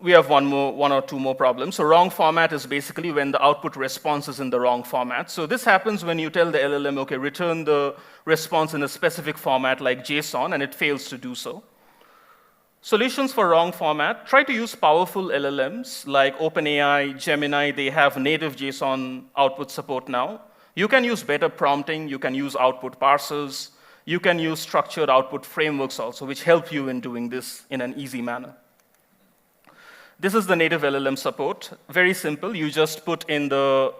we have one or two more problems. So wrong format is basically when the output response is in the wrong format. So this happens when you tell the LLM, okay, return the response in a specific format like JSON, and it fails to do so. Solutions for wrong format: try to use powerful LLMs like OpenAI, Gemini. They have native JSON output support now. You can use better prompting. You can use output parsers. You can use structured output frameworks also, which help you in doing this in an easy manner. This is the native LLM support. Very simple. You just put in the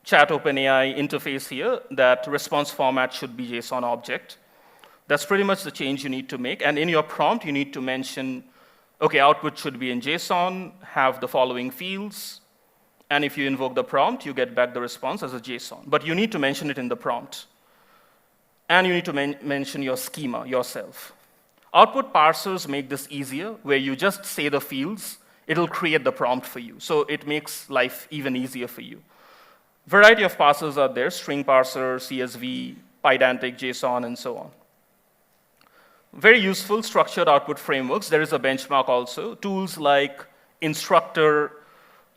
chat OpenAI interface here that response format should be JSON object. That's pretty much the change you need to make. And in your prompt, you need to mention, okay, output should be in JSON, have the following fields. And if you invoke the prompt, you get back the response as a JSON. But you need to mention it in the prompt. And you need to mention your schema yourself. Output parsers make this easier, where you just say the fields. It'll create the prompt for you. So it makes life even easier for you. Variety of parsers are there: string parser, CSV, Pydantic, JSON, and so on. Very useful structured output frameworks. There is a benchmark also. Tools like Instructor,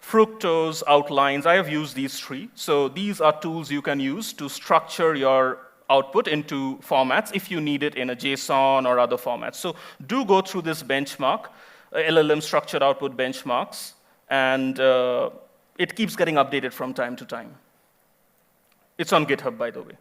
Fructose, Outlines. I have used these three. So these are tools you can use to structure your output into formats if you need it in a JSON or other formats. So do go through this benchmark, LLM structured output benchmarks, and it keeps getting updated from time to time. It's on GitHub, by the way.